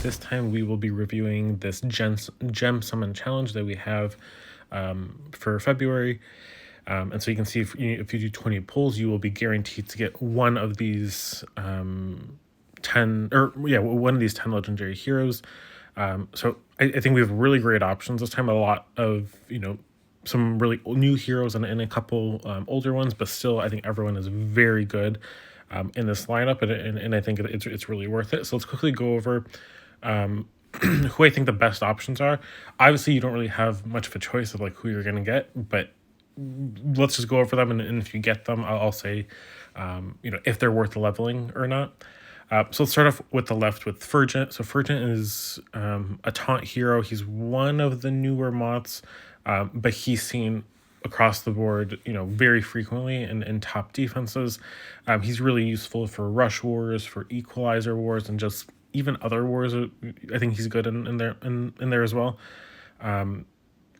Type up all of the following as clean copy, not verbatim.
this time we will be reviewing this gem summon challenge that we have for February. And so you can see if you do 20 pulls, you will be guaranteed to get one of these 10 legendary heroes. So I think we have really great options this time. A lot of, some really new heroes and a couple older ones, but still I think everyone is very good in this lineup, and I think it's really worth it. So let's quickly go over who I think the best options are. Obviously, you don't really have much of a choice of like who you're going to get, but let's just go over them, and if you get them, I'll say, if they're worth leveling or not. So let's start off with the left with Furgent. So Furgent is a taunt hero. He's one of the newer mods, but he's seen across the board, very frequently in top defenses. He's really useful for rush wars, for equalizer wars, and just even other wars. I think he's good in there as well.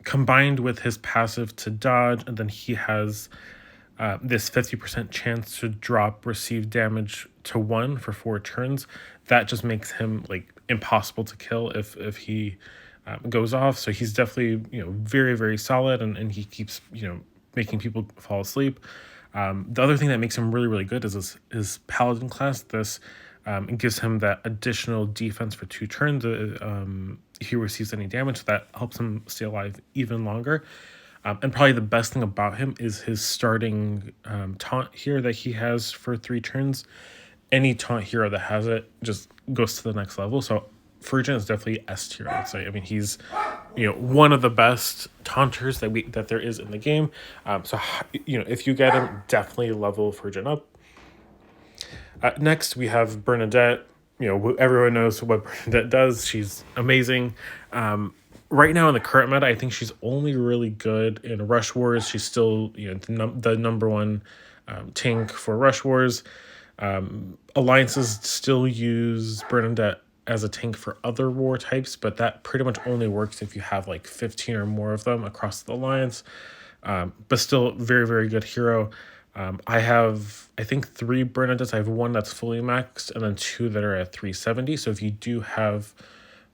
Combined with his passive to dodge, and then he has this 50% chance to drop received damage to 1 for 4 turns. That just makes him like impossible to kill if he goes off. So he's definitely very, very solid, and he keeps making people fall asleep. The other thing that makes him really, really good is his paladin class. This it gives him that additional defense for 2 turns if he receives any damage. That helps him stay alive even longer. And probably the best thing about him is his starting taunt here that he has for 3 turns. Any taunt hero that has it just goes to the next level. So Furgent is definitely S tier, I would say. I mean, he's one of the best taunters that there is in the game. So if you get him, definitely level Furgent up. Next, we have Bernardet. Everyone knows what Bernardet does. She's amazing. Right now in the current meta, I think she's only really good in Rush Wars. She's still the number one tank for Rush Wars. Alliances still use Bernardet as a tank for other war types, but that pretty much only works if you have like 15 or more of them across the alliance. But still very, very good hero. I have, I think, 3 Bernadettes. I have 1 that's fully maxed and then 2 that are at 370. So if you do have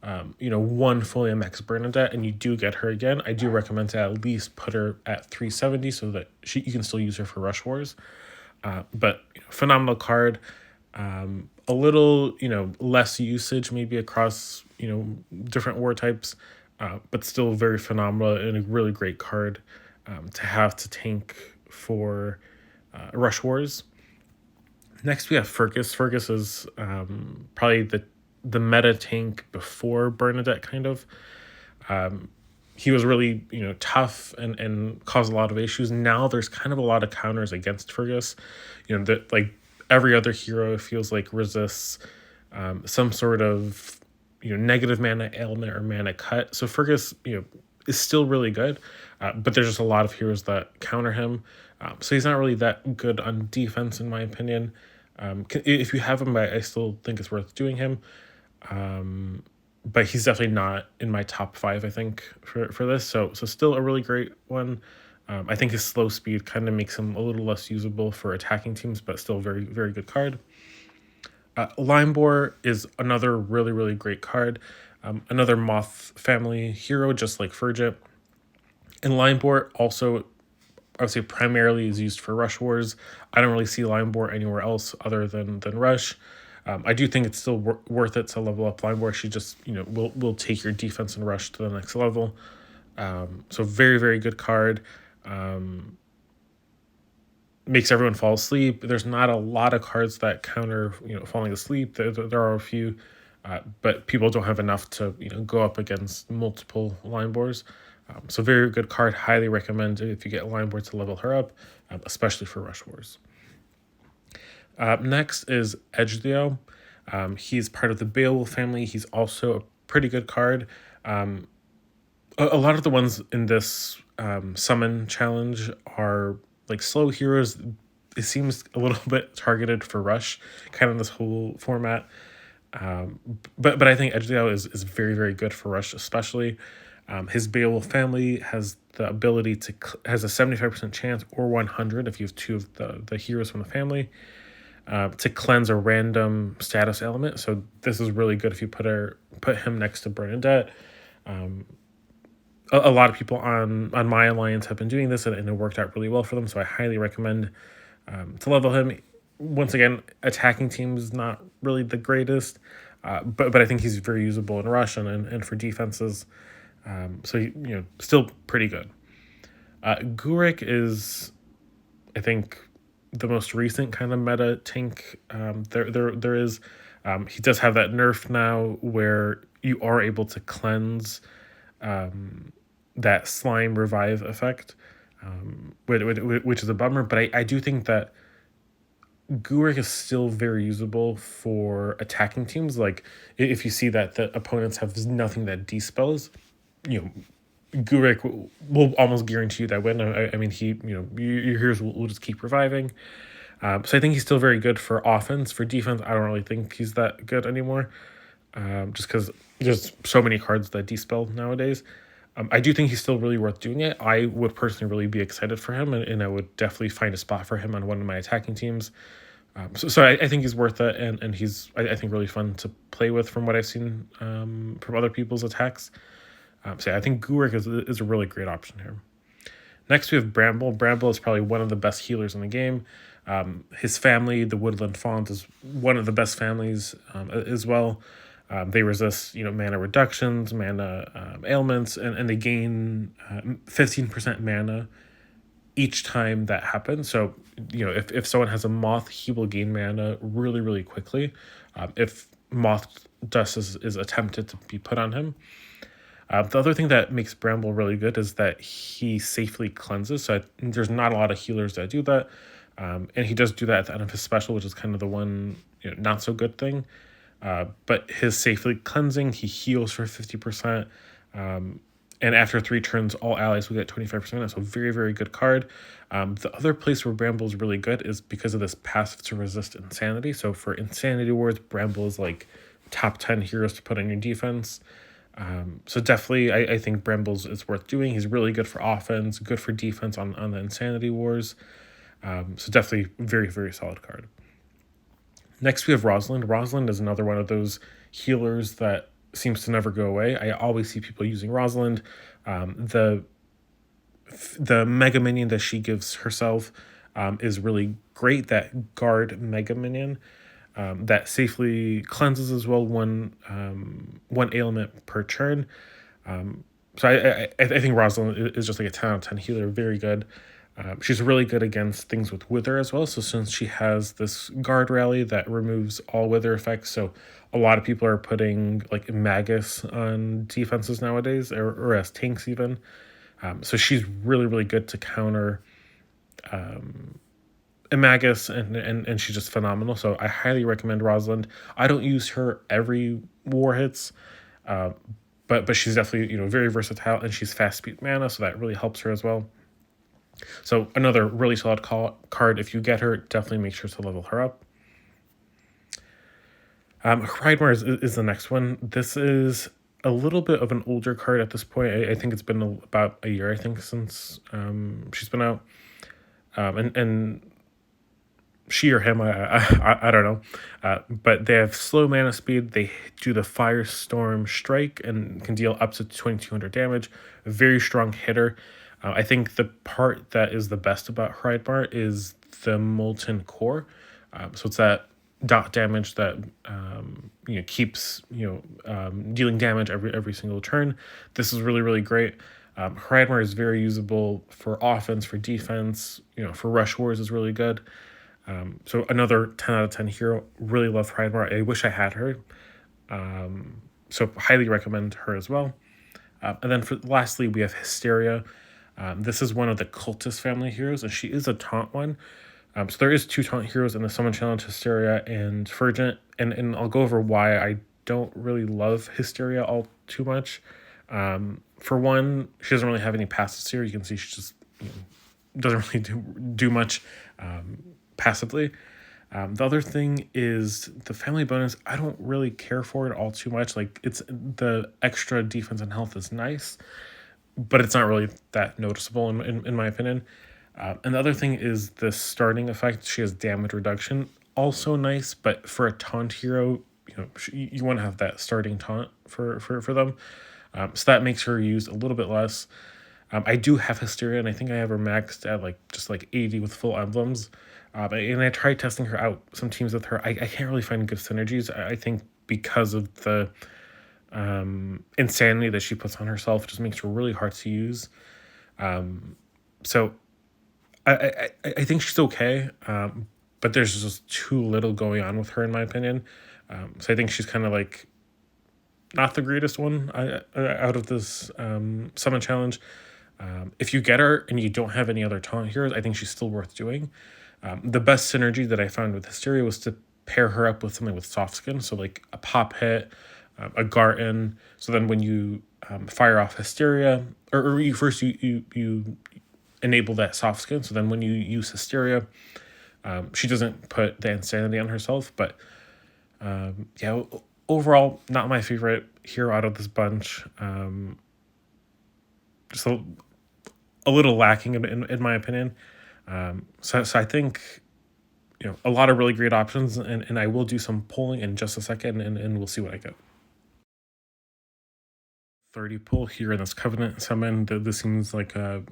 1 fully maxed Bernardet and you do get her again, I do recommend to at least put her at 370 so that you can still use her for Rush Wars. But phenomenal card. A little, less usage maybe across, different war types, but still very phenomenal and a really great card to have to tank for Rush Wars. Next, we have Fergus. Fergus is probably the meta tank before Bernardet, kind of. He was really, tough and caused a lot of issues. Now there's kind of a lot of counters against Fergus. That like every other hero feels like resists some sort of negative mana ailment or mana cut. So Fergus is still really good, but there's just a lot of heroes that counter him. So he's not really that good on defense in my opinion. If you have him, I still think it's worth doing him. But he's definitely not in my top 5, I think, for this. So still a really great one. I think his slow speed kind of makes him a little less usable for attacking teams, but still very, very good card. Limebore is another really, really great card. Another Moth family hero, just like Furgent. And Limebore also, I would say, primarily is used for Rush Wars. I don't really see Limebore anywhere else other than Rush. I do think it's still worth it to level up Limebore. She just, will take your defense and rush to the next level. So very, very good card. Makes everyone fall asleep. There's not a lot of cards that counter, falling asleep. There are a few, but people don't have enough to, go up against multiple Limebores. So very good card. Highly recommend it if you get Limebore to level her up, especially for Rush Wars. Next is Ecgtheow. He's part of the Beowulf family. He's also a pretty good card. A lot of the ones in this summon challenge are like slow heroes. It seems a little bit targeted for Rush, kind of this whole format. But I think Ecgtheow is very, very good for Rush, especially. His Beowulf family has the ability has a 75% chance or 100 if you have 2 of the heroes from the family. to cleanse a random status element. So this is really good if you put him next to Bernardet. A lot of people on my alliance have been doing this, and it worked out really well for them. So I highly recommend to level him. Once again, attacking team is not really the greatest, but I think he's very usable in rush and for defenses. So still pretty good. Gurick is, I think, the most recent kind of meta tank. There is. He does have that nerf now where you are able to cleanse that slime revive effect, which is a bummer. But I do think that Gurick is still very usable for attacking teams. Like if you see that the opponents have nothing that despells, Gurick will almost guarantee you that win. I mean, your heroes will just keep reviving. So I think he's still very good for offense. For defense, I don't really think he's that good anymore, just because there's so many cards that dispel nowadays. I do think he's still really worth doing it. I would personally really be excited for him, and I would definitely find a spot for him on one of my attacking teams. So I think he's worth it, and he's, I think, really fun to play with from what I've seen from other people's attacks. So I think Gurick is a really great option here. Next, we have Bramble. Bramble is probably one of the best healers in the game. His family, the Woodland Fauns, is one of the best families as well. They resist, mana reductions, mana ailments, and they gain 15% mana each time that happens. So, if someone has a moth, he will gain mana really, really quickly if moth dust is attempted to be put on him. The other thing that makes Bramble really good is that he safely cleanses. So there's not a lot of healers that do that. And he does do that at the end of his special, which is kind of the one not so good thing. But his safely cleansing, he heals for 50%. And after 3 turns, all allies will get 25%. That's a very, very good card. The other place where Bramble is really good is because of this passive to resist insanity. So for Insanity Wars, Bramble is like top 10 heroes to put on your defense. So definitely, I think Brambles is worth doing. He's really good for offense, good for defense on the Insanity Wars. So definitely very, very solid card. Next, we have Rosalind. Rosalind is another one of those healers that seems to never go away. I always see people using Rosalind. The mega minion that she gives herself is really great. That guard mega minion that safely cleanses as well, one ailment per turn. So I think Rosalind is just like a 10 out of 10 healer, very good. She's really good against things with Wither as well. So since she has this guard rally that removes all Wither effects, so a lot of people are putting like Magus on defenses nowadays, or as tanks even. So she's really, really good to counter Magus, and she's just phenomenal. So I highly recommend Rosalind. I don't use her every war hits, but she's definitely very versatile, and she's fast speed mana, so that really helps her as well. So another really solid card. If you get her, definitely make sure to level her up. Hreidmarr is the next one. This is a little bit of an older card at this point. I think it's been about a year, since she's been out. And she or him, I don't know. But they have slow mana speed. They do the Firestorm Strike and can deal up to 2,200 damage. A very strong hitter. I think the part that is the best about Hreidmarr is the Molten Core. So it's that dot damage that keeps dealing damage every single turn. This is really, really great. Hreidmarr is very usable for offense, for defense. For rush wars is really good. So another 10 out of 10 hero. Really love Hreidmarr. I wish I had her. So highly recommend her as well. And then lastly, we have Hysteria. This is one of the Cultist family heroes, and she is a taunt one. So there is 2 taunt heroes in the Summon Challenge, Hysteria and Furgent, and I'll go over why I don't really love Hysteria all too much. For one, she doesn't really have any passives here. You can see she just doesn't really do much passively. The other thing is the family bonus. I don't really care for it all too much. Like, it's the extra defense and health is nice, but it's not really that noticeable in my opinion. And the other thing is the starting effect. She has damage reduction. also nice, but for a taunt hero, you want to have that starting taunt for them. So that makes her used a little bit less. I do have Hysteria, and I think I have her maxed at like just like 80 with full emblems. And I tried testing her out some teams with her. I can't really find good synergies. I think because of the insanity that she puts on herself, just makes her really hard to use. So I think she's okay, but there's just too little going on with her in my opinion. So I think she's kind of like not the greatest one out of this summon challenge. If you get her and you don't have any other taunt heroes, I think she's still worth doing. The best synergy that I found with Hysteria was to pair her up with something with soft skin, so like a pop hit, a Garten. So then when you fire off Hysteria, or you first you enable that soft skin. So then when you use Hysteria, she doesn't put the insanity on herself. But yeah, overall, not my favorite hero out of this bunch. Just a little lacking in my opinion. So I think a lot of really great options, and I will do some polling in just a second, and we'll see what I get. 30 pull here in this Covenant summon. This seems like a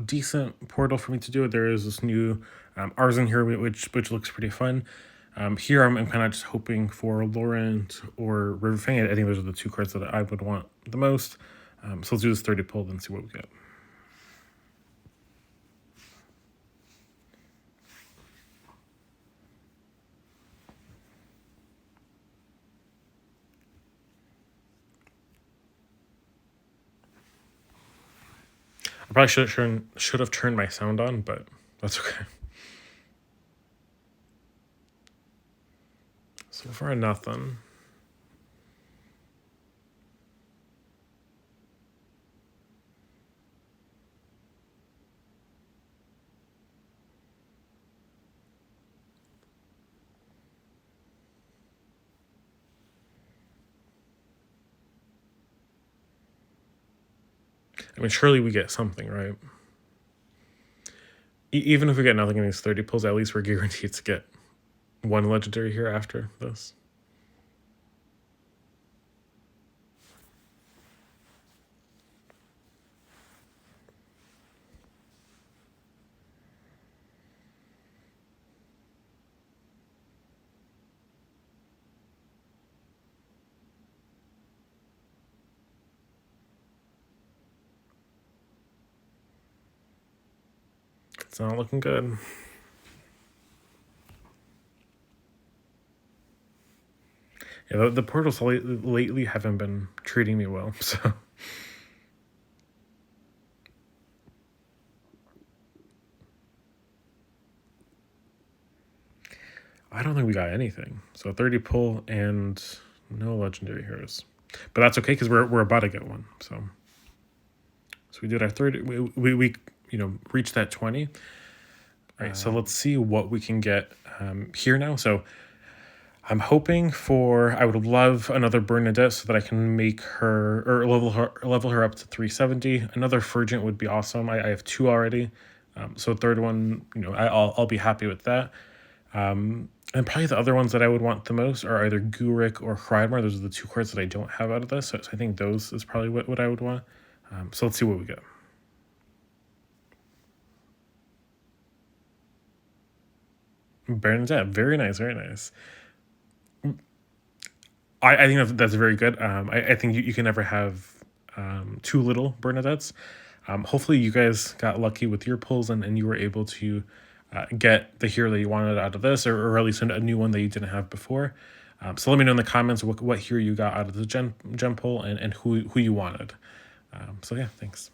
decent portal for me to do it. There is this new Arzen here, which looks pretty fun. Here I'm kind of just hoping for Laurent or Riverfang. I think those are the two cards that I would want the most. So let's do this 30 pull and see what we get. I probably should have turned my sound on, but that's okay. So far, nothing. I mean, surely we get something, right? Even if we get nothing in these 30 pulls, at least we're guaranteed to get one legendary here after this. It's not looking good. Yeah, the portals lately haven't been treating me well, so. I don't think we got anything. So 30 pull and no legendary heroes. But that's okay because we're about to get one. So we did our 30. We reached that 20. All right, so let's see what we can get here now. So I'm hoping I would love another Bernardet so that I can make her, or level her up to 370. Another Furgent would be awesome. I have two already. So third one, I'll be happy with that. And probably the other ones that I would want the most are either Gurick or Hreidmarr. Those are the two cards that I don't have out of this. So I think those is probably what I would want. So let's see what we get. Bernardet, very nice, very nice. I think that's very good. I think you can never have too little Bernadettes. Hopefully you guys got lucky with your pulls and you were able to get the hero that you wanted out of this, or at least a new one that you didn't have before. So let me know in the comments what hero you got out of the gem pull and who you wanted. So yeah, thanks.